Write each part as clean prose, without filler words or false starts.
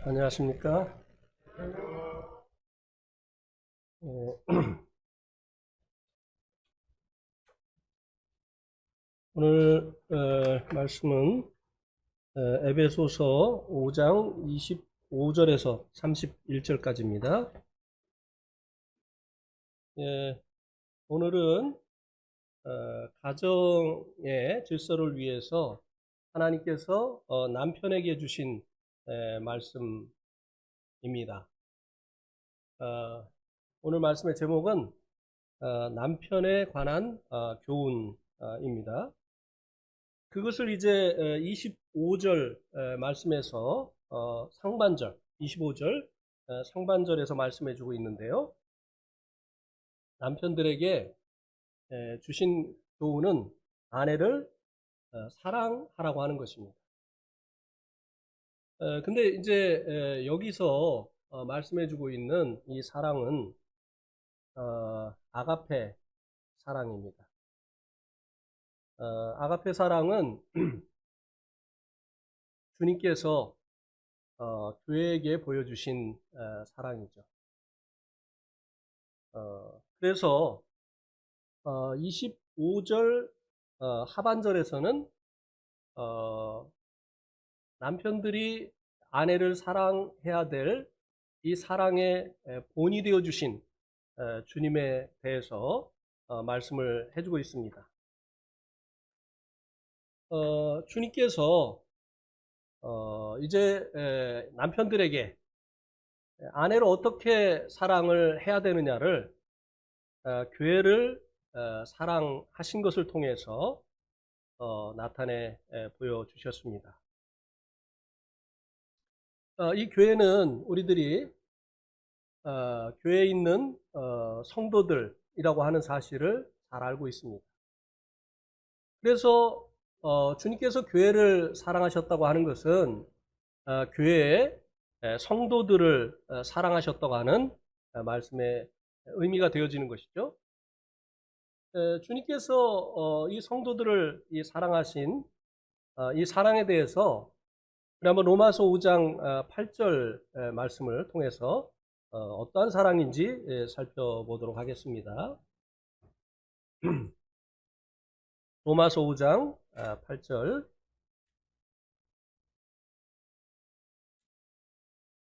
안녕하십니까. 오늘 말씀은 에베소서 5장 25절에서 31절까지입니다. 오늘은 가정의 질서를 위해서 하나님께서 남편에게 주신 말씀입니다. 오늘 말씀의 제목은 남편에 관한 교훈입니다. 그것을 이제 25절 말씀에서 상반절, 25절 상반절에서 말씀해 주고 있는데요. 남편들에게 주신 교훈은 아내를 사랑하라고 하는 것입니다. 근데 이제 여기서 말씀해 주고 있는 이 사랑은 아가페 사랑입니다. 아가페 사랑은 주님께서 교회에게 보여주신 사랑이죠. 그래서 25절 하반절에서는 남편들이 아내를 사랑해야 될 이 사랑의 본이 되어주신 주님에 대해서 말씀을 해주고 있습니다. 주님께서 이제 남편들에게 아내를 어떻게 사랑을 해야 되느냐를 교회를 사랑하신 것을 통해서 나타내 보여주셨습니다. 이 교회는 우리들이 교회에 있는 성도들이라고 하는 사실을 잘 알고 있습니다. 그래서 주님께서 교회를 사랑하셨다고 하는 것은 교회의 성도들을 사랑하셨다고 하는 말씀의 의미가 되어지는 것이죠. 주님께서 이 성도들을 사랑하신 이 사랑에 대해서 우리 한번 로마서 5장 8절 말씀을 통해서 어떠한 사랑인지 살펴보도록 하겠습니다. 로마서 5장 8절.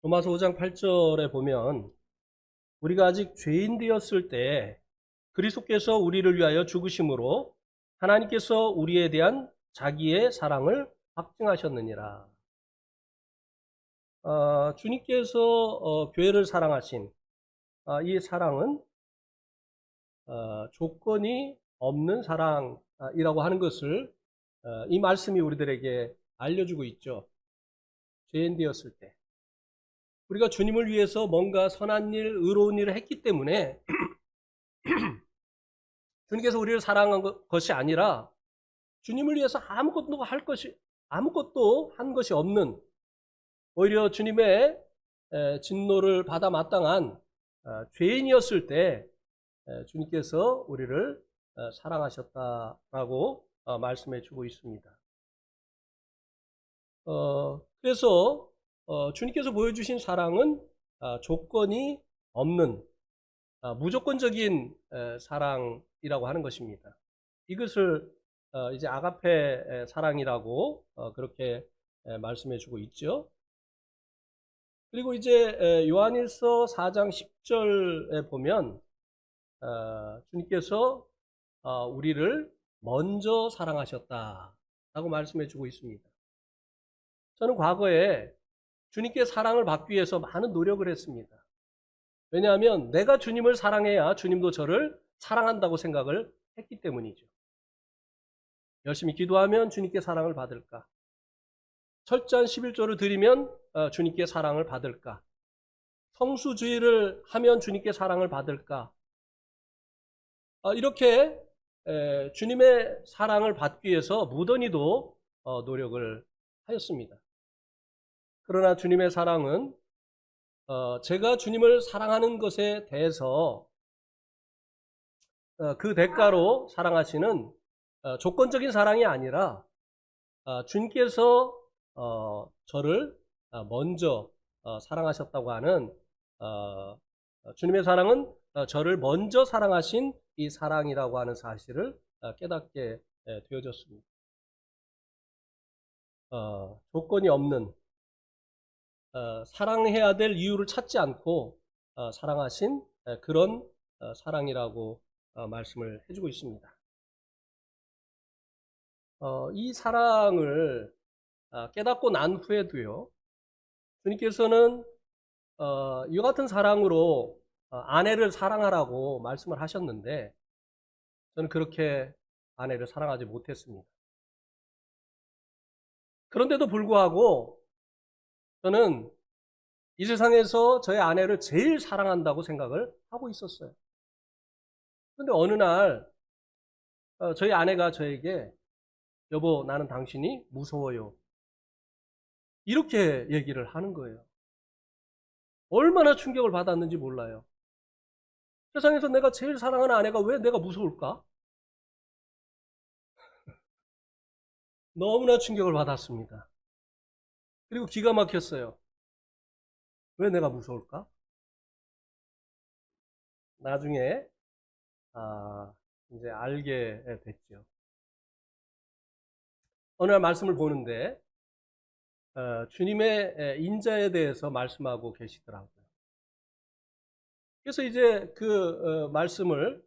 로마서 5장 8절에 보면 우리가 아직 죄인 되었을 때 그리스도께서 우리를 위하여 죽으심으로 하나님께서 우리에 대한 자기의 사랑을 확증하셨느니라. 주님께서 교회를 사랑하신 이 사랑은 조건이 없는 사랑이라고 하는 것을 이 말씀이 우리들에게 알려주고 있죠. 죄인 되었을 때 우리가 주님을 위해서 뭔가 선한 일, 의로운 일을 했기 때문에 주님께서 우리를 사랑한 것이 아니라 주님을 위해서 아무것도 한 것이 없는, 오히려 주님의 진노를 받아 마땅한 죄인이었을 때 주님께서 우리를 사랑하셨다라고 말씀해 주고 있습니다. 그래서 주님께서 보여주신 사랑은 조건이 없는 무조건적인 사랑이라고 하는 것입니다. 이것을 이제 아가페 사랑이라고 그렇게 말씀해 주고 있죠. 그리고 이제 요한일서 4장 10절에 보면 주님께서 우리를 먼저 사랑하셨다라고 말씀해 주고 있습니다. 저는 과거에 주님께 사랑을 받기 위해서 많은 노력을 했습니다. 왜냐하면 내가 주님을 사랑해야 주님도 저를 사랑한다고 생각을 했기 때문이죠. 열심히 기도하면 주님께 사랑을 받을까? 철저한 11조를 드리면 주님께 사랑을 받을까? 성수주의를 하면 주님께 사랑을 받을까? 이렇게 주님의 사랑을 받기 위해서 무던히도 노력을 하였습니다. 그러나 주님의 사랑은 제가 주님을 사랑하는 것에 대해서 그 대가로 사랑하시는 조건적인 사랑이 아니라 주님께서 저를 먼저 사랑하셨다고 하는 주님의 사랑은 저를 먼저 사랑하신 이 사랑이라고 하는 사실을 깨닫게 되어졌습니다. 조건이 없는 사랑해야 될 이유를 찾지 않고 사랑하신 그런 사랑이라고 말씀을 해주고 있습니다. 이 사랑을 깨닫고 난 후에도요, 주님께서는 이와 같은 사랑으로 아내를 사랑하라고 말씀을 하셨는데 저는 그렇게 아내를 사랑하지 못했습니다. 그런데도 불구하고 저는 이 세상에서 저의 아내를 제일 사랑한다고 생각을 하고 있었어요. 그런데 어느 날 저희 아내가 저에게 여보, 나는 당신이 무서워요. 이렇게 얘기를 하는 거예요. 얼마나 충격을 받았는지 몰라요. 세상에서 내가 제일 사랑하는 아내가 왜 내가 무서울까? 너무나 충격을 받았습니다. 그리고 기가 막혔어요. 왜 내가 무서울까? 나중에 이제 알게 됐죠. 어느 날 말씀을 보는데 주님의 인자에 대해서 말씀하고 계시더라고요. 그래서 이제 그 말씀을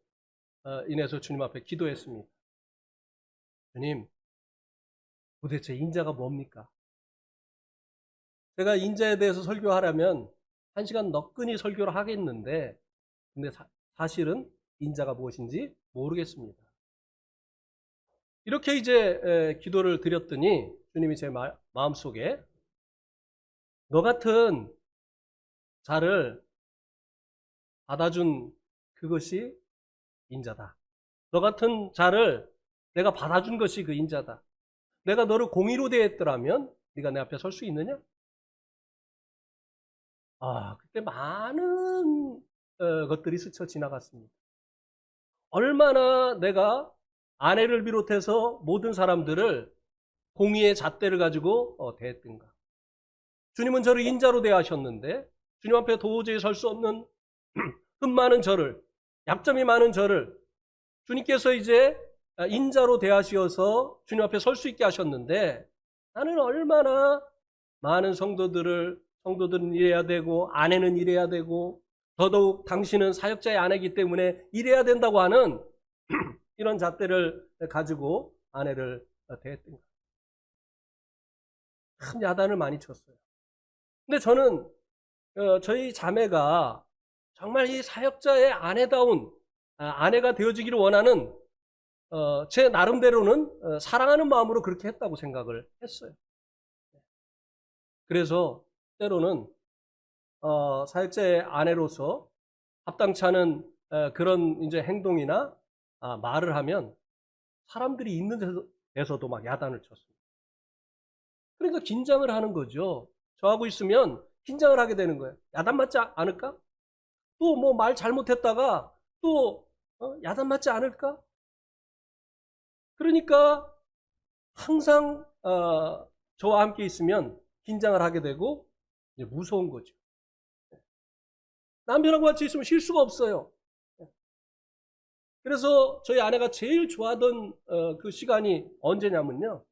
인해서 주님 앞에 기도했습니다. 주님, 도대체 인자가 뭡니까? 제가 인자에 대해서 설교하려면 1시간 너끈히 설교를 하겠는데 근데 사실은 인자가 무엇인지 모르겠습니다. 이렇게 이제 기도를 드렸더니 주님이 제 마음속에 너 같은 자를 받아준 그것이 인자다. 너 같은 자를 내가 받아준 것이 그 인자다. 내가 너를 공의로 대했더라면 네가 내 앞에 설 수 있느냐? 그때 많은 것들이 스쳐 지나갔습니다. 얼마나 내가 아내를 비롯해서 모든 사람들을 공의의 잣대를 가지고 대했던가. 주님은 저를 인자로 대하셨는데 주님 앞에 도저히 설 수 없는 흠 많은 저를, 약점이 많은 저를 주님께서 이제 인자로 대하시어서 주님 앞에 설 수 있게 하셨는데 나는 얼마나 많은 성도들은 이래야 되고 아내는 이래야 되고 더더욱 당신은 사역자의 아내이기 때문에 이래야 된다고 하는 이런 잣대를 가지고 아내를 대했던 거예요. 참 야단을 많이 쳤어요. 근데 저는 저희 자매가 정말 이 사역자의 아내다운 아내가 되어지기를 원하는 제 나름대로는 사랑하는 마음으로 그렇게 했다고 생각을 했어요. 그래서 때로는 사역자의 아내로서 합당치 않은 그런 이제 행동이나 말을 하면 사람들이 있는 데서도 막 야단을 쳤습니다. 그러니까 긴장을 하는 거죠. 저하고 있으면 긴장을 하게 되는 거예요. 야단 맞지 않을까? 또 뭐 말 잘못했다가 또 야단 맞지 않을까? 그러니까 항상 저와 함께 있으면 긴장을 하게 되고 이제 무서운 거죠. 남편하고 같이 있으면 쉴 수가 없어요. 그래서 저희 아내가 제일 좋아하던 그 시간이 언제냐면요.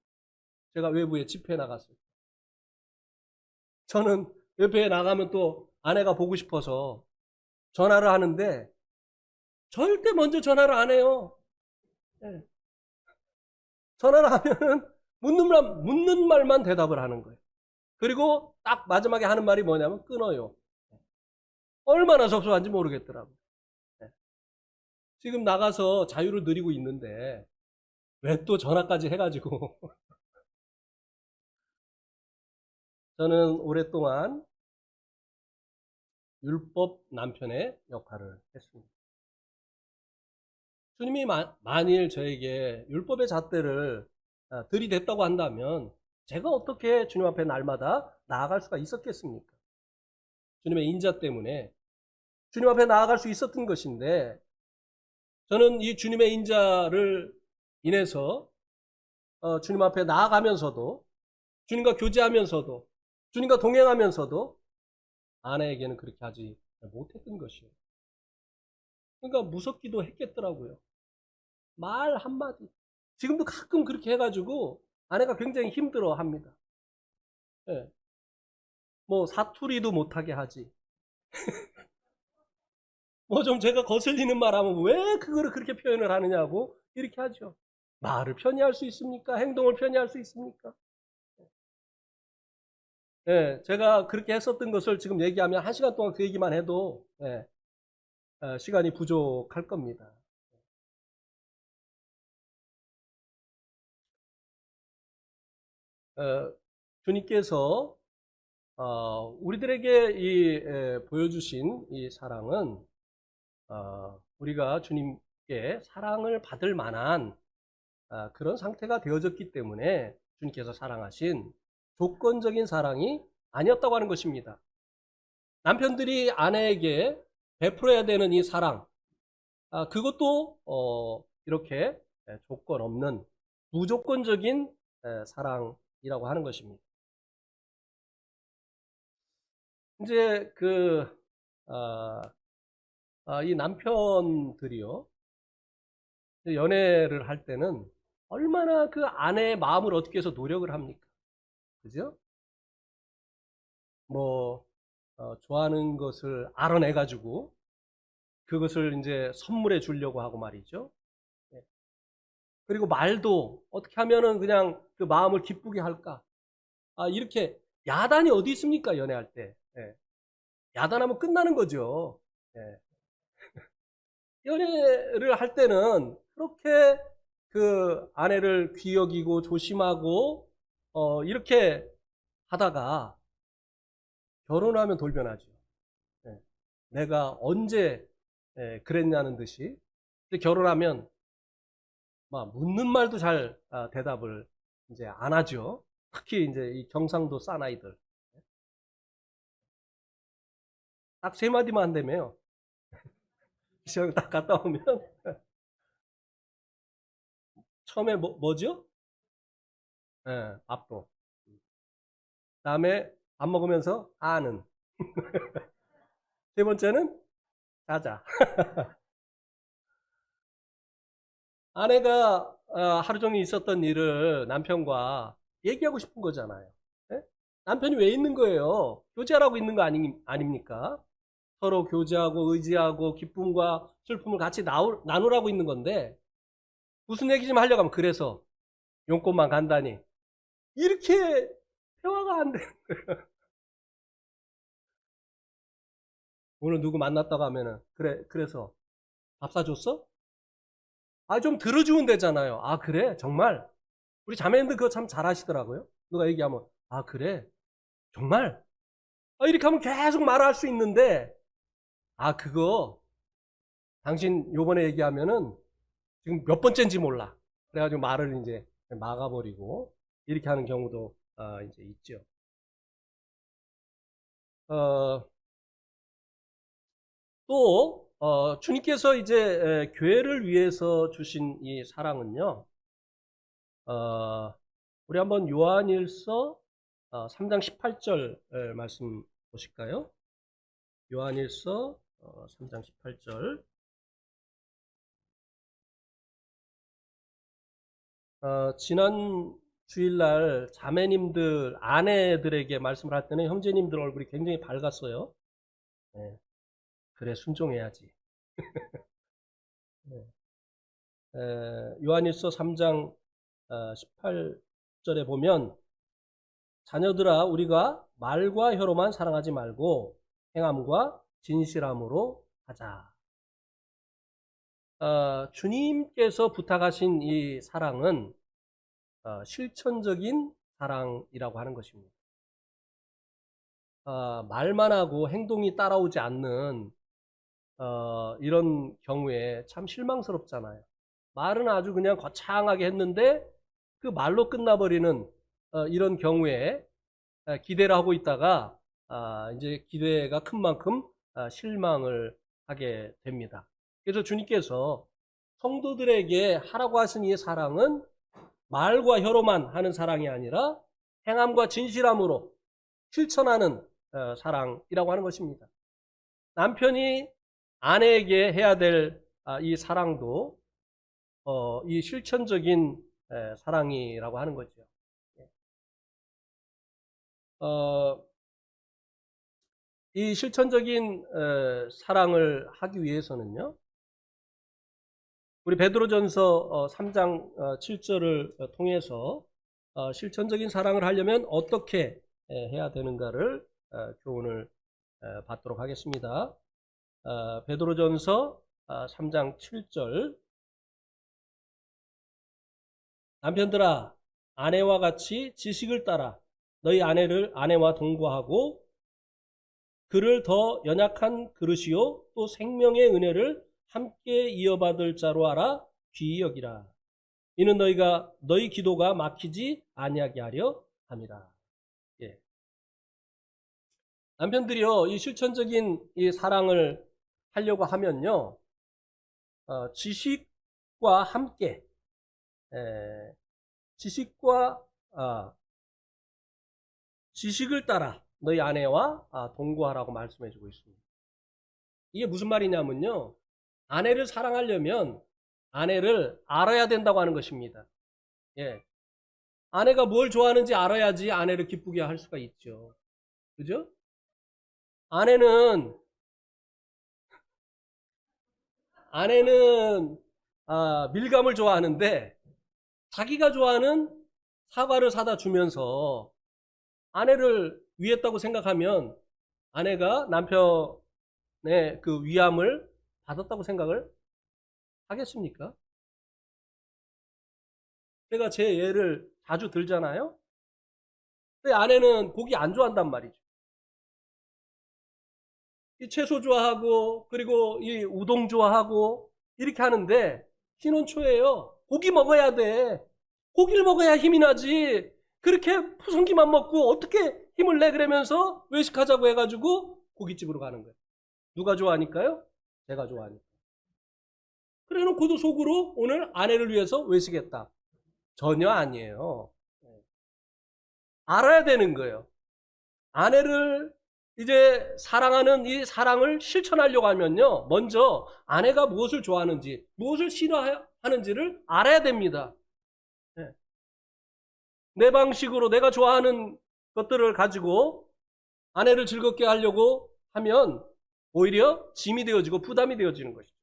제가 외부에 집회에 나갔어요. 저는 외부에 나가면 또 아내가 보고 싶어서 전화를 하는데 절대 먼저 전화를 안 해요. 네. 전화를 하면은 묻는 말만 대답을 하는 거예요. 그리고 딱 마지막에 하는 말이 뭐냐면 끊어요. 얼마나 섭섭한지 모르겠더라고요. 네. 지금 나가서 자유를 누리고 있는데 왜 또 전화까지 해가지고 저는 오랫동안 율법 남편의 역할을 했습니다. 주님이 만일 저에게 율법의 잣대를 들이댔다고 한다면 제가 어떻게 주님 앞에 날마다 나아갈 수가 있었겠습니까? 주님의 인자 때문에 주님 앞에 나아갈 수 있었던 것인데 저는 이 주님의 인자를 인해서 주님 앞에 나아가면서도 주님과 교제하면서도 주님과 동행하면서도 아내에게는 그렇게 하지 못했던 것이에요. 그러니까 무섭기도 했겠더라고요. 말 한마디. 지금도 가끔 그렇게 해가지고 아내가 굉장히 힘들어 합니다. 예. 뭐 사투리도 못하게 하지. 뭐 좀 제가 거슬리는 말 하면 왜 그거를 그렇게 표현을 하느냐고 이렇게 하죠. 말을 편히 할 수 있습니까? 행동을 편히 할 수 있습니까? 예, 제가 그렇게 했었던 것을 지금 얘기하면 1시간 동안 그 얘기만 해도 예, 시간이 부족할 겁니다. 어, 주님께서 우리들에게 보여주신 이 사랑은 우리가 주님께 사랑을 받을 만한 그런 상태가 되어졌기 때문에 주님께서 사랑하신 조건적인 사랑이 아니었다고 하는 것입니다. 남편들이 아내에게 베풀어야 되는 이 사랑, 그것도 이렇게 조건 없는 무조건적인 사랑이라고 하는 것입니다. 이제 이 남편들이요, 연애를 할 때는 얼마나 그 아내의 마음을 어떻게 해서 노력을 합니까? 그죠? 뭐, 좋아하는 것을 알아내가지고 그것을 이제 선물해 주려고 하고 말이죠. 예. 그리고 말도 어떻게 하면은 그냥 그 마음을 기쁘게 할까? 이렇게 야단이 어디 있습니까? 연애할 때. 예. 야단하면 끝나는 거죠. 예. 연애를 할 때는 그렇게 그 아내를 귀 여기고 조심하고 이렇게 하다가 결혼하면 돌변하죠. 예. 내가 언제 그랬냐는 듯이 결혼하면 막 묻는 말도 잘 대답을 이제 안 하죠. 특히 이제 이 경상도 사나이들 딱 세 마디만 한다며요. 시험 딱 갔다 오면 처음에 뭐죠? 예, 밥도. 다음에 밥 먹으면서 아는. 세 번째는 자자. 아내가 하루 종일 있었던 일을 남편과 얘기하고 싶은 거잖아요. 예? 남편이 왜 있는 거예요? 교제하라고 있는 거 아닙니까? 서로 교제하고 의지하고 기쁨과 슬픔을 같이 나누라고 있는 건데 무슨 얘기 좀 하려고 하면 그래서 용돈만 간다니 이렇게 대화가 안 돼. 오늘 누구 만났다고 하면은 그래서 밥 사줬어? 좀 들어주면 되잖아요. 그래 정말 우리 자매님들 그거 참 잘하시더라고요. 누가 얘기하면 그래 정말 이렇게 하면 계속 말할 수 있는데 그거 당신 요번에 얘기하면은 지금 몇 번째인지 몰라. 그래가지고 말을 이제 막아버리고 이렇게 하는 경우도 이제 있죠. 어, 또 주님께서 이제 교회를 위해서 주신 이 사랑은요. 우리 한번 요한일서 3장 18절 말씀 보실까요? 요한일서 3장 18절. 지난 주일날 자매님들, 아내들에게 말씀을 할 때는 형제님들 얼굴이 굉장히 밝았어요. 네, 그래, 순종해야지. 네. 요한일서 3장 18절에 보면 자녀들아 우리가 말과 혀로만 사랑하지 말고 행함과 진실함으로 하자. 주님께서 부탁하신 이 사랑은 실천적인 사랑이라고 하는 것입니다. 말만 하고 행동이 따라오지 않는 이런 경우에 참 실망스럽잖아요. 말은 아주 그냥 거창하게 했는데 그 말로 끝나버리는 이런 경우에 기대를 하고 있다가 이제 기대가 큰 만큼 실망을 하게 됩니다. 그래서 주님께서 성도들에게 하라고 하신 이 사랑은 말과 혀로만 하는 사랑이 아니라 행함과 진실함으로 실천하는 사랑이라고 하는 것입니다. 남편이 아내에게 해야 될 이 사랑도 이 실천적인 사랑이라고 하는 거죠. 이 실천적인 사랑을 하기 위해서는요, 우리 베드로전서 3장 7절을 통해서 실천적인 사랑을 하려면 어떻게 해야 되는가를 교훈을 받도록 하겠습니다. 베드로전서 3장 7절. 남편들아, 아내와 같이 지식을 따라 너희 아내와 동거하고 그를 더 연약한 그릇이요 또 생명의 은혜를 함께 이어받을 자로 알아 귀히 여기라. 이는 너희 기도가 막히지 아니하게 하려 함이라. 예. 남편들이요, 이 실천적인 이 사랑을 하려고 하면요, 지식과 함께 지식을 따라 너희 아내와 동거하라고 말씀해주고 있습니다. 이게 무슨 말이냐면요, 아내를 사랑하려면 아내를 알아야 된다고 하는 것입니다. 예. 아내가 뭘 좋아하는지 알아야지 아내를 기쁘게 할 수가 있죠. 그죠? 아내는 밀감을 좋아하는데 자기가 좋아하는 사과를 사다 주면서 아내를 위했다고 생각하면 아내가 남편의 그 위함을 받았다고 생각을 하겠습니까? 제가 제 예를 자주 들잖아요. 근데 아내는 고기 안 좋아한단 말이죠. 이 채소 좋아하고 그리고 이 우동 좋아하고 이렇게 하는데 신혼 초에요. 고기 먹어야 돼. 고기를 먹어야 힘이 나지. 그렇게 푸성기만 먹고 어떻게 힘을 내 그러면서 외식하자고 해가지고 고깃집으로 가는 거예요. 누가 좋아하니까요? 제가 좋아하니까. 그래 놓고도 속으로 오늘 아내를 위해서 외식했다. 전혀 아니에요. 알아야 되는 거예요. 아내를 이제 사랑하는 이 사랑을 실천하려고 하면요, 먼저 아내가 무엇을 좋아하는지, 무엇을 싫어하는지를 알아야 됩니다. 내 방식으로 내가 좋아하는 것들을 가지고 아내를 즐겁게 하려고 하면 오히려 짐이 되어지고 부담이 되어지는 것이죠.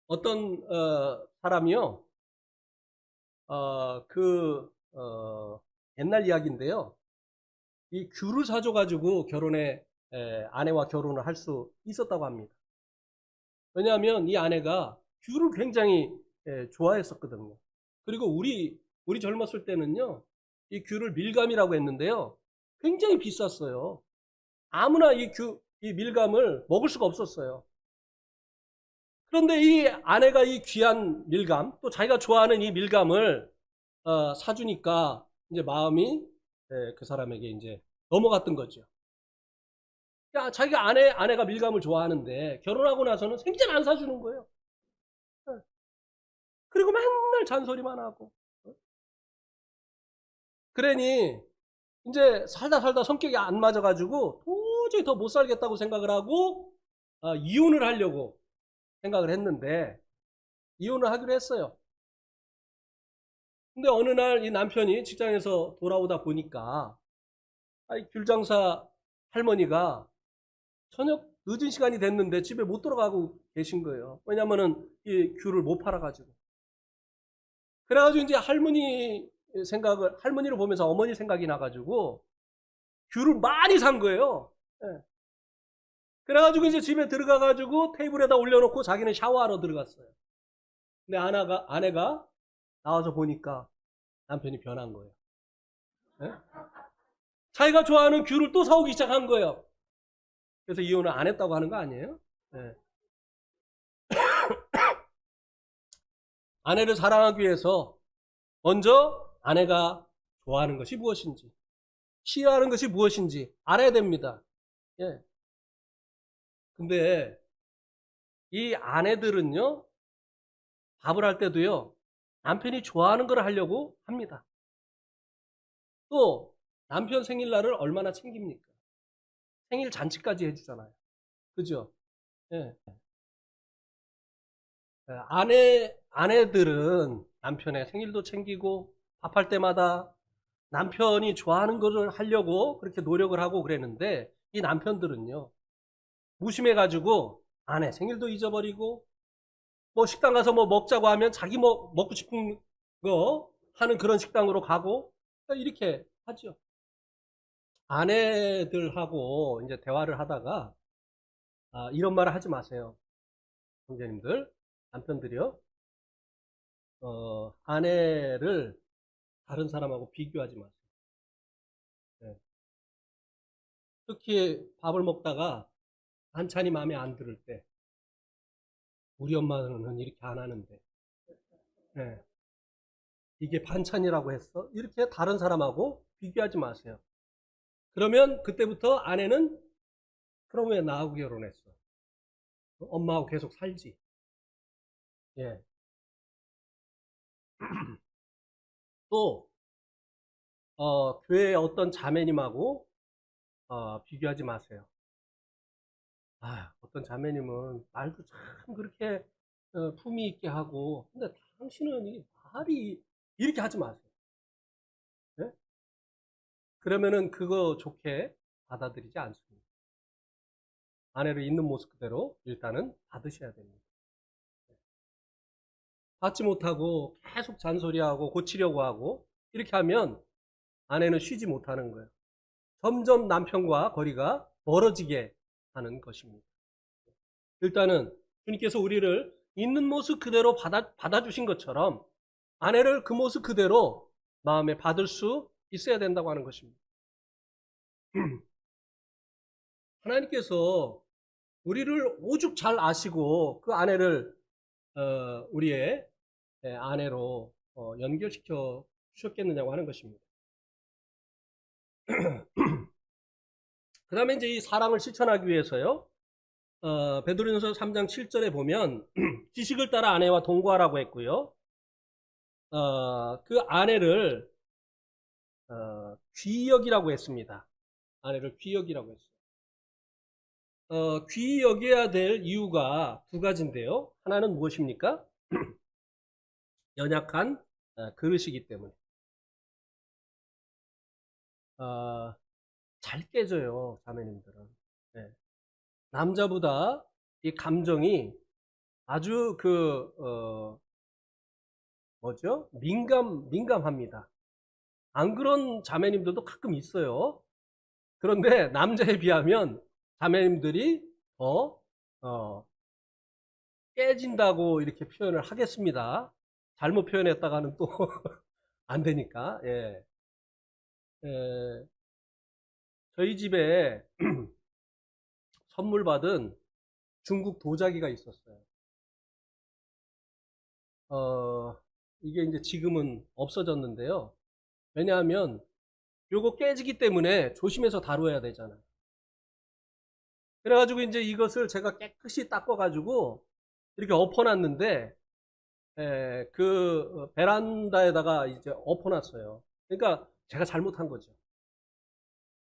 어떤 사람이요, 옛날 이야기인데요. 이 귤을 사줘가지고 아내와 결혼을 할 수 있었다고 합니다. 왜냐하면 이 아내가 귤을 굉장히 좋아했었거든요. 그리고 우리 젊었을 때는요, 이 귤을 밀감이라고 했는데요. 굉장히 비쌌어요. 아무나 이 밀감을 먹을 수가 없었어요. 그런데 이 아내가 이 귀한 밀감, 또 자기가 좋아하는 이 밀감을 사주니까 이제 마음이 그 사람에게 이제 넘어갔던 거죠. 야, 자기가 아내가 밀감을 좋아하는데 결혼하고 나서는 생전 안 사주는 거예요. 그리고 맨날 잔소리만 하고. 그러니 이제 살다 성격이 안 맞아가지고 도저히 더 못 살겠다고 생각을 하고 이혼을 하려고 생각을 했는데 이혼을 하기로 했어요. 근데 어느 날 이 남편이 직장에서 돌아오다 보니까 귤장사 할머니가 저녁 늦은 시간이 됐는데 집에 못 들어가고 계신 거예요. 왜냐면은 이 귤을 못 팔아가지고. 그래가지고 이제 할머니를 보면서 어머니 생각이 나가지고 귤을 많이 산 거예요. 예. 그래가지고 이제 집에 들어가가지고 테이블에다 올려놓고 자기는 샤워하러 들어갔어요. 근데 아내가 나와서 보니까 남편이 변한 거예요. 예? 자기가 좋아하는 귤을 또 사오기 시작한 거예요. 그래서 이혼을 안 했다고 하는 거 아니에요? 예. 아내를 사랑하기 위해서 먼저 아내가 좋아하는 것이 무엇인지, 싫어하는 것이 무엇인지 알아야 됩니다. 예. 근데 이 아내들은요, 밥을 할 때도요, 남편이 좋아하는 걸 하려고 합니다. 또 남편 생일날을 얼마나 챙깁니까? 생일 잔치까지 해주잖아요. 그죠? 예. 아내들은 남편의 생일도 챙기고 밥할 때마다 남편이 좋아하는 것을 하려고 그렇게 노력을 하고 그랬는데, 이 남편들은요, 무심해가지고 아내 생일도 잊어버리고, 뭐 식당 가서 뭐 먹자고 하면 자기 뭐 먹고 싶은 거 하는 그런 식당으로 가고, 이렇게 하죠. 아내들하고 이제 대화를 하다가, 이런 말을 하지 마세요. 형제님들, 남편들이요. 아내를 다른 사람하고 비교하지 마세요. 네. 특히 밥을 먹다가 반찬이 마음에 안 들을 때, 우리 엄마는 이렇게 안 하는데, 네. 이게 반찬이라고 했어? 이렇게 다른 사람하고 비교하지 마세요. 그러면 그때부터 아내는, 그럼 왜 나하고 결혼했어? 엄마하고 계속 살지. 예. 또, 교회의 어떤 자매님하고, 비교하지 마세요. 어떤 자매님은 말도 참 그렇게 품위 있게 하고, 근데 당신은 이 말이, 이렇게 하지 마세요. 예? 그러면은 그거 좋게 받아들이지 않습니다. 아내를 있는 모습 그대로 일단은 받으셔야 됩니다. 받지 못하고 계속 잔소리하고 고치려고 하고 이렇게 하면 아내는 쉬지 못하는 거예요. 점점 남편과 거리가 멀어지게 하는 것입니다. 일단은 주님께서 우리를 있는 모습 그대로 받아주신 것처럼 아내를 그 모습 그대로 마음에 받을 수 있어야 된다고 하는 것입니다. 하나님께서 우리를 오죽 잘 아시고 그 아내를 우리의 아내로 연결시켜 주셨겠느냐고 하는 것입니다. 그 다음에 이제 이 사랑을 실천하기 위해서요, 베드로전서 3장 7절에 보면 지식을 따라 아내와 동거하라고 했고요. 그 아내를 귀히 여기라고 했습니다. 아내를 귀히 여기라고 했어요. 귀히 여겨야 될 이유가 두 가지인데요. 하나는 무엇입니까? 연약한 그릇이기 때문에. 잘 깨져요, 자매님들은. 네. 남자보다 이 감정이 아주 뭐죠? 민감합니다. 안 그런 자매님들도 가끔 있어요. 그런데 남자에 비하면 자매님들이 깨진다고 이렇게 표현을 하겠습니다. 잘못 표현했다가는 또 안 되니까. 예. 저희 집에 선물 받은 중국 도자기가 있었어요. 이게 이제 지금은 없어졌는데요. 왜냐하면 요거 깨지기 때문에 조심해서 다뤄야 되잖아요. 그래가지고 이제 이것을 제가 깨끗이 닦아가지고 이렇게 엎어놨는데, 그 베란다에다가 이제 엎어놨어요. 그러니까 제가 잘못한 거죠.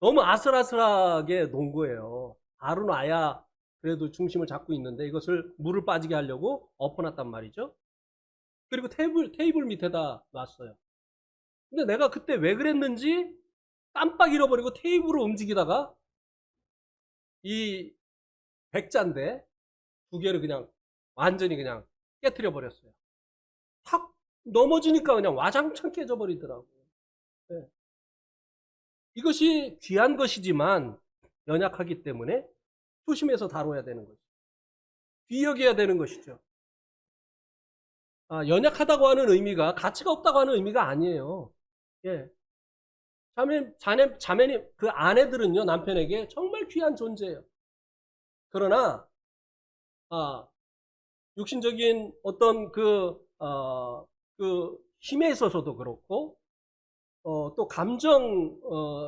너무 아슬아슬하게 놓은 거예요. 바로 놔야 그래도 중심을 잡고 있는데 이것을 물을 빠지게 하려고 엎어놨단 말이죠. 그리고 테이블 밑에다 놨어요. 근데 내가 그때 왜 그랬는지 깜빡 잃어버리고 테이블을 움직이다가 이 백자인데 두 개를 그냥 완전히 그냥 깨트려 버렸어요. 확 넘어지니까 그냥 와장창 깨져 버리더라고요. 네. 이것이 귀한 것이지만 연약하기 때문에 조심해서 다뤄야 되는 거죠. 귀히 여겨야 되는 것이죠. 연약하다고 하는 의미가 가치가 없다고 하는 의미가 아니에요. 예. 자매님, 그 아내들은요, 남편에게 정말 귀한 존재예요. 그러나, 육신적인 어떤 그 힘에 있어서도 그렇고, 또 감정,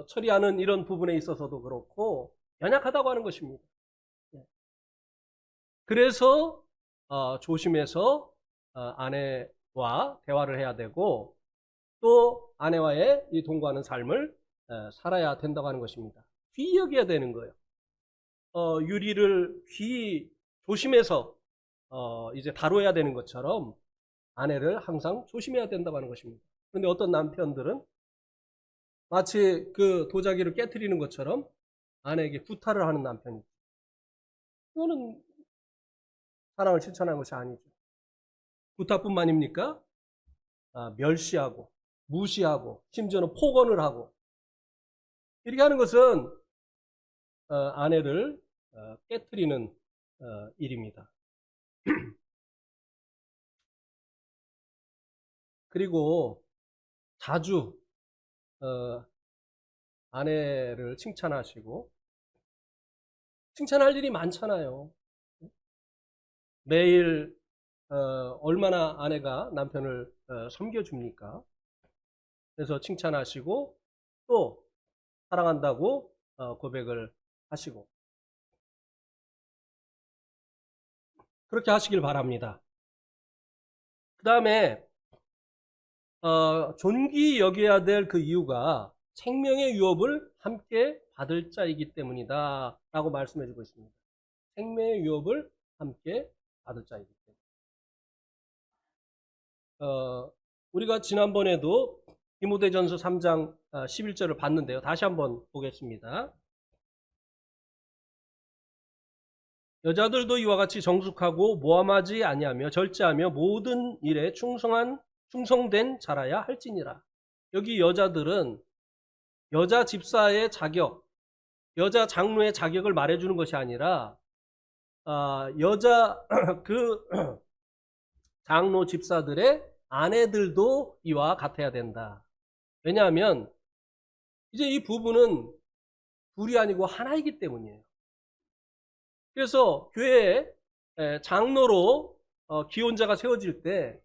처리하는 이런 부분에 있어서도 그렇고, 연약하다고 하는 것입니다. 예. 그래서, 조심해서, 아내와 대화를 해야 되고, 또 아내와의 이 동거하는 삶을 살아야 된다고 하는 것입니다. 귀히 여겨야 되는 거예요. 유리를 귀히 조심해서 이제 다뤄야 되는 것처럼 아내를 항상 조심해야 된다고 하는 것입니다. 그런데 어떤 남편들은 마치 그 도자기를 깨트리는 것처럼 아내에게 구타를 하는 남편이죠. 이거는 사랑을 실천하는 것이 아니죠. 구타뿐만입니까? 멸시하고 무시하고 심지어는 폭언을 하고 이렇게 하는 것은 아내를 깨트리는 일입니다. 그리고 자주 아내를 칭찬하시고 칭찬할 일이 많잖아요. 매일 얼마나 아내가 남편을 섬겨줍니까? 그래서 칭찬하시고 또 사랑한다고 고백을 하시고 그렇게 하시길 바랍니다. 그 다음에 존귀 여겨야 될 그 이유가 생명의 유업을 함께 받을 자이기 때문이다 라고 말씀해 주고 있습니다. 생명의 유업을 함께 받을 자이기 때문에 우리가 지난번에도 디모데전서 3장 11절을 봤는데요. 다시 한번 보겠습니다. 여자들도 이와 같이 정숙하고 모함하지 아니하며 절제하며 모든 일에 충성된 자라야 할지니라. 여기 여자들은 여자 집사의 자격, 여자 장로의 자격을 말해주는 것이 아니라 여자 그 장로 집사들의 아내들도 이와 같아야 된다. 왜냐하면 이제 이 부부는 둘이 아니고 하나이기 때문이에요. 그래서 교회에 장로로 기혼자가 세워질 때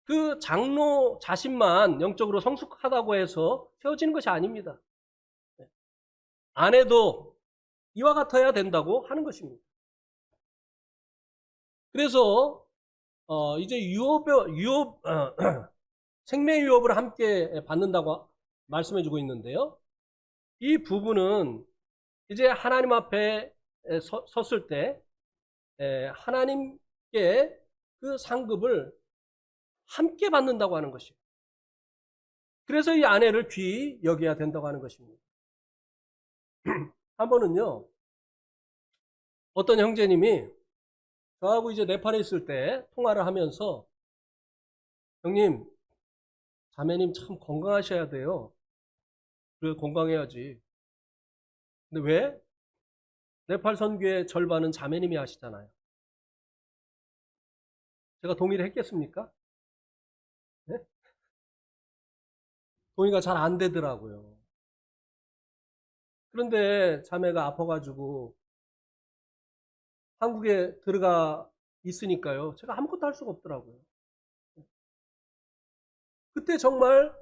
그 장로 자신만 영적으로 성숙하다고 해서 세워지는 것이 아닙니다. 아내도 이와 같아야 된다고 하는 것입니다. 그래서 이제 생명 유업을 함께 받는다고 말씀해주고 있는데요. 이 부부는 이제 하나님 앞에 섰을 때 하나님께 그 상급을 함께 받는다고 하는 것이에요. 그래서 이 아내를 귀히 여겨야 된다고 하는 것입니다. 한 번은요, 어떤 형제님이 저하고 이제 네팔에 있을 때 통화를 하면서 형님, 자매님 참 건강하셔야 돼요. 그래, 건강해야지. 근데 왜? 네팔 선교의 절반은 자매님이 하시잖아요. 제가 동의를 했겠습니까? 네? 동의가 잘 안 되더라고요. 그런데 자매가 아파가지고 한국에 들어가 있으니까요. 제가 아무것도 할 수가 없더라고요. 그때 정말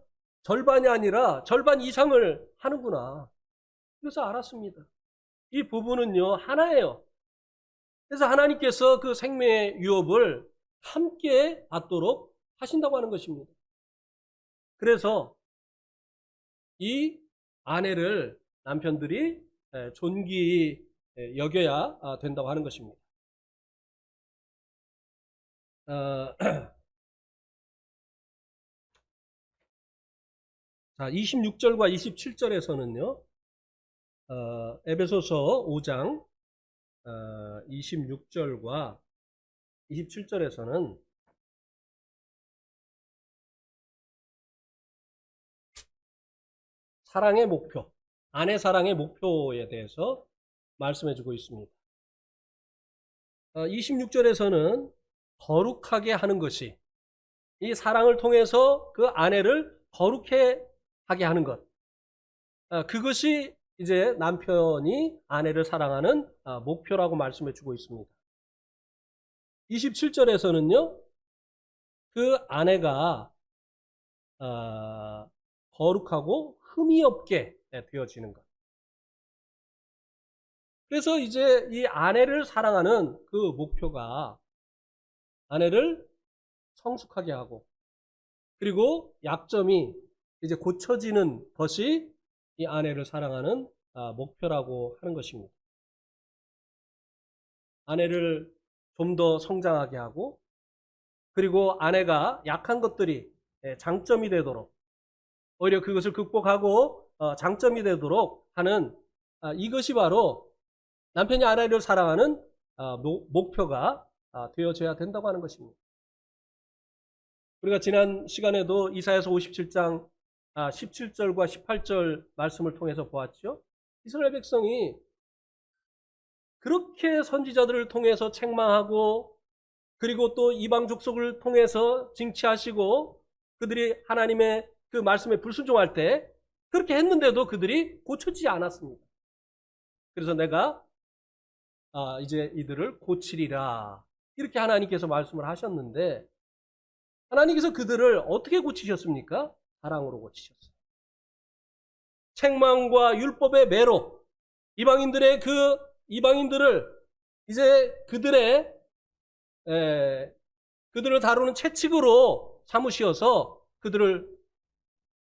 절반이 아니라 절반 이상을 하는구나. 그래서 알았습니다. 이 부부는요, 하나예요. 그래서 하나님께서 그 생명의 유업을 함께 받도록 하신다고 하는 것입니다. 그래서 이 아내를 남편들이 존귀히 여겨야 된다고 하는 것입니다. 자, 26절과 27절에서는요, 에베소서 5장 26절과 27절에서는 사랑의 목표, 아내 사랑의 목표에 대해서 말씀해 주고 있습니다. 26절에서는 거룩하게 하는 것이 이 사랑을 통해서 그 아내를 거룩해 하게 하는 것, 그것이 이제 남편이 아내를 사랑하는 목표라고 말씀해 주고 있습니다. 27절에서는요, 그 아내가 거룩하고 흠이 없게 되어지는 것. 그래서 이제 이 아내를 사랑하는 그 목표가 아내를 성숙하게 하고 그리고 약점이 이제 고쳐지는 것이 이 아내를 사랑하는 목표라고 하는 것입니다. 아내를 좀 더 성장하게 하고, 그리고 아내가 약한 것들이 장점이 되도록, 오히려 그것을 극복하고 장점이 되도록 하는, 이것이 바로 남편이 아내를 사랑하는 목표가 되어져야 된다고 하는 것입니다. 우리가 지난 시간에도 이사야서 57장 17절과 18절 말씀을 통해서 보았죠. 이스라엘 백성이 그렇게 선지자들을 통해서 책망하고, 그리고 또 이방 족속을 통해서 징치하시고, 그들이 하나님의 그 말씀에 불순종할 때 그렇게 했는데도 그들이 고쳐지지 않았습니다. 그래서 내가 이제 이들을 고치리라, 이렇게 하나님께서 말씀을 하셨는데, 하나님께서 그들을 어떻게 고치셨습니까? 사랑으로 고치셨어요. 책망과 율법의 매로, 이방인들을 이제 그들을 다루는 채찍으로 삼으시어서 그들을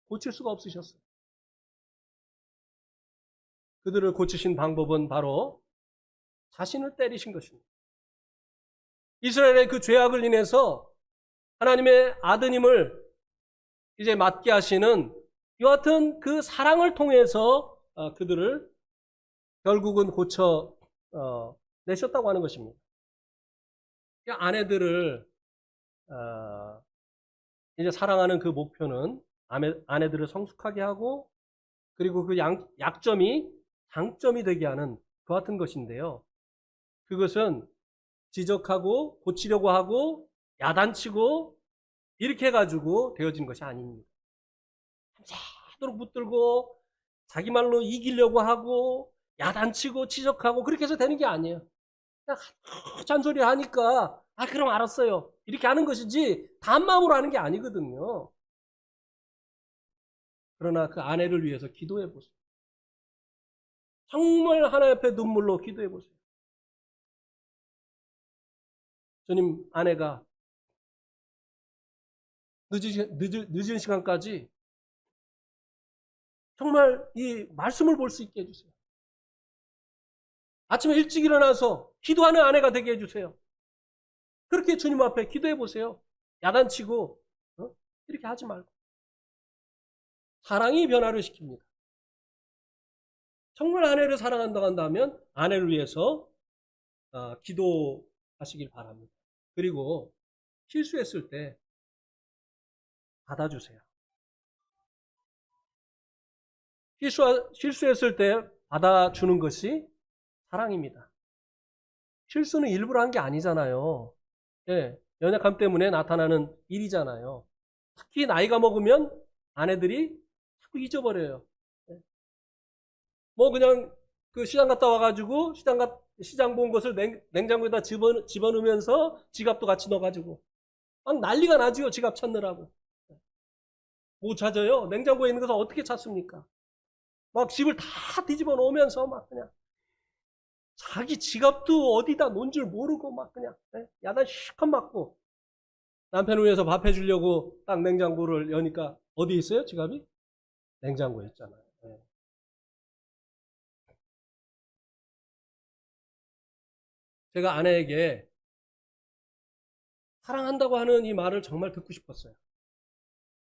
고칠 수가 없으셨어요. 그들을 고치신 방법은 바로 자신을 때리신 것입니다. 이스라엘의 그 죄악을 인해서 하나님의 아드님을 이제 맞게 하시는 이와 같은 그 사랑을 통해서 그들을 결국은 고쳐 내셨다고 하는 것입니다. 아내들을 이제 사랑하는 그 목표는 아내들을 성숙하게 하고, 그리고 그 약점이 장점이 되게 하는 그 같은 것인데요. 그것은 지적하고 고치려고 하고 야단치고 이렇게 해가지고 되어진 것이 아닙니다. 밤새도록 붙들고 자기 말로 이기려고 하고 야단치고 지적하고 그렇게 해서 되는 게 아니에요. 그냥 잔소리 하니까 그럼 알았어요, 이렇게 하는 것이지 다한 마음으로 하는 게 아니거든요. 그러나 그 아내를 위해서 기도해 보세요. 정말 하나님 앞에 눈물로 기도해 보세요. 주님, 아내가 늦은 시간까지 정말 이 말씀을 볼 수 있게 해주세요. 아침에 일찍 일어나서 기도하는 아내가 되게 해주세요. 그렇게 주님 앞에 기도해 보세요. 야단치고 이렇게 하지 말고. 사랑이 변화를 시킵니다. 정말 아내를 사랑한다고 한다면 아내를 위해서 기도하시길 바랍니다. 그리고 실수했을 때 받아주세요. 실수했을 때 받아주는 것이 사랑입니다. 실수는 일부러 한 게 아니잖아요. 예, 연약함 때문에 나타나는 일이잖아요. 특히 나이가 먹으면 아내들이 자꾸 잊어버려요. 예. 뭐 그냥 그 시장 갔다 와가지고 시장 본 것을 냉장고에다 집어넣으면서 지갑도 같이 넣어가지고 막 난리가 나지요. 지갑 찾느라고. 못 찾아요. 냉장고에 있는 것을 어떻게 찾습니까? 막 집을 다 뒤집어 놓으면서 막 그냥 자기 지갑도 어디다 놓은 줄 모르고 막 그냥 야단 실컷 맞고, 남편을 위해서 밥 해주려고 딱 냉장고를 여니까 어디 있어요? 지갑이? 냉장고에 있잖아요. 제가 아내에게 사랑한다고 하는 이 말을 정말 듣고 싶었어요.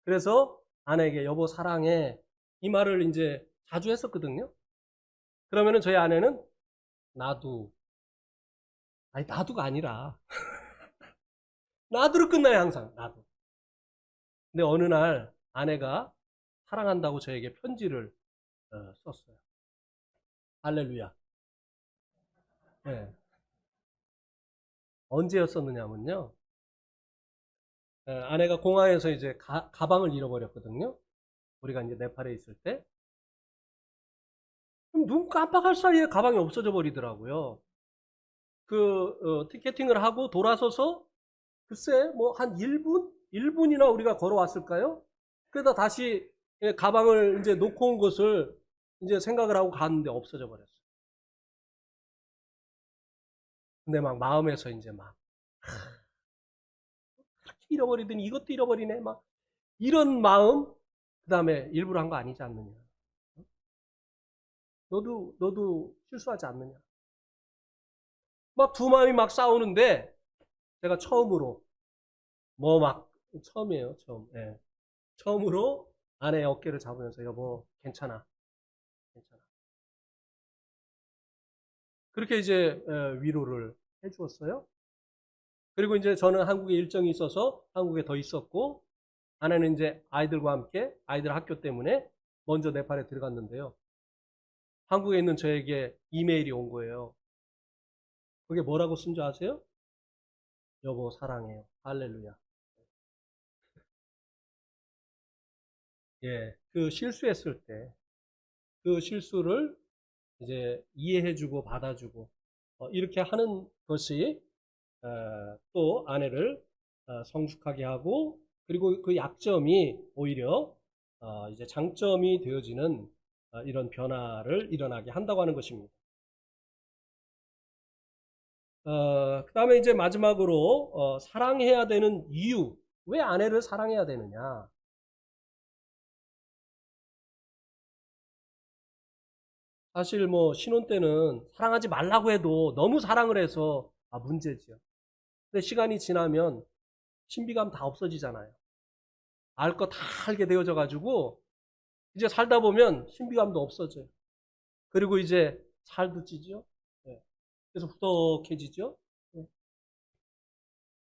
그래서 아내에게 여보 사랑해, 이 말을 이제 자주 했었거든요. 그러면은 저희 아내는 나도, 아니 나도가 아니라 나도로 끝나요, 항상. 나도. 근데 어느 날 아내가 사랑한다고 저에게 편지를 썼어요. 할렐루야. 네. 언제였었느냐면요. 아내가 공항에서 이제 가방을 잃어버렸거든요. 우리가 이제 네팔에 있을 때. 눈 깜빡할 사이에 가방이 없어져 버리더라고요. 티켓팅을 하고 돌아서서 글쎄 뭐 한 1분? 1분이나 우리가 걸어왔을까요? 그러다 다시 가방을 이제 놓고 온 것을 이제 생각을 하고 갔는데 없어져 버렸어요. 근데 막 마음에서 이제 막 그렇게 잃어버리더니 이것도 잃어버리네. 막 이런 마음, 그 다음에 일부러 한 거 아니지 않느냐. 너도 실수하지 않느냐. 막 두 마음이 막 싸우는데, 제가 처음으로, 처음이에요, 처음. 예. 처음으로 아내의 어깨를 잡으면서, 여보, 괜찮아. 괜찮아. 그렇게 이제 위로를 해 주었어요. 그리고 이제 저는 한국에 일정이 있어서 한국에 더 있었고, 아내는 이제 아이들과 함께 아이들 학교 때문에 먼저 네팔에 들어갔는데요. 한국에 있는 저에게 이메일이 온 거예요. 그게 뭐라고 쓴 줄 아세요? 여보 사랑해요. 할렐루야. 예, 그 실수했을 때 그 실수를 이제 이해해주고 받아주고 이렇게 하는 것이 또 아내를 성숙하게 하고 그리고 그 약점이 오히려 이제 장점이 되어지는 이런 변화를 일어나게 한다고 하는 것입니다. 그 다음에 이제 마지막으로 사랑해야 되는 이유. 왜 아내를 사랑해야 되느냐? 사실 뭐 신혼 때는 사랑하지 말라고 해도 너무 사랑을 해서 문제지요. 근데 시간이 지나면 신비감 다 없어지잖아요. 알 거 다 알게 되어져 가지고 이제 살다 보면 신비감도 없어져요. 그리고 이제 살도 찌죠. 예. 그래서 후덕해지죠. 예.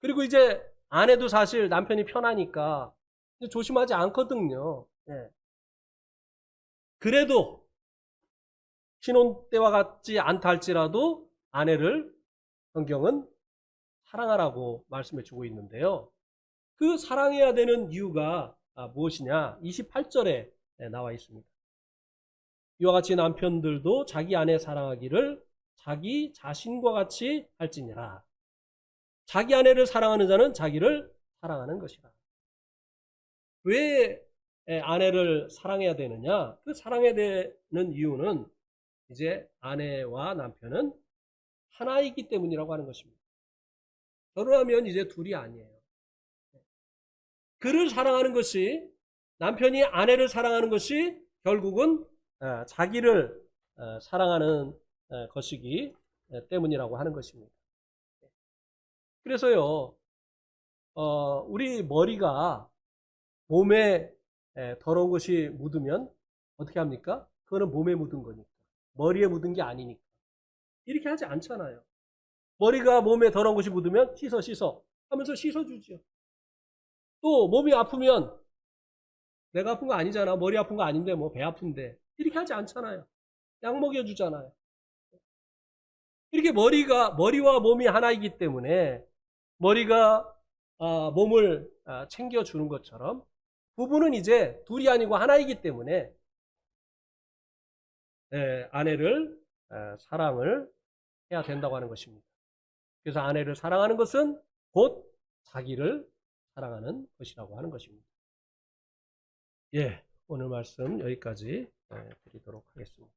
그리고 이제 아내도 사실 남편이 편하니까 이제 조심하지 않거든요. 예. 그래도 신혼 때와 같지 않다 할지라도 아내를 성경은 사랑하라고 말씀해 주고 있는데요. 그 사랑해야 되는 이유가 무엇이냐? 28절에 나와 있습니다. 이와 같이 남편들도 자기 아내 사랑하기를 자기 자신과 같이 할지니라. 자기 아내를 사랑하는 자는 자기를 사랑하는 것이라. 왜 아내를 사랑해야 되느냐? 그 사랑해야 되는 이유는 이제 아내와 남편은 하나이기 때문이라고 하는 것입니다. 결혼하면 이제 둘이 아니에요. 그를 사랑하는 것이 남편이 아내를 사랑하는 것이 결국은 자기를 사랑하는 것이기 때문이라고 하는 것입니다. 그래서요, 우리 머리가 몸에 더러운 것이 묻으면 어떻게 합니까? 그거는 몸에 묻은 거니까. 머리에 묻은 게 아니니까. 이렇게 하지 않잖아요. 머리가 몸에 더러운 것이 묻으면 씻어 하면서 씻어주죠. 또 몸이 아프면 내가 아픈 거 아니잖아. 머리 아픈 거 아닌데 뭐 배 아픈데. 이렇게 하지 않잖아요. 약 먹여주잖아요. 이렇게 머리와 몸이 하나이기 때문에 머리가 몸을 챙겨주는 것처럼 부부는 이제 둘이 아니고 하나이기 때문에 아내를 사랑을 해야 된다고 하는 것입니다. 그래서 아내를 사랑하는 것은 곧 자기를 사랑하는 것이라고 하는 것입니다. 예, 오늘 말씀 여기까지 드리도록 하겠습니다.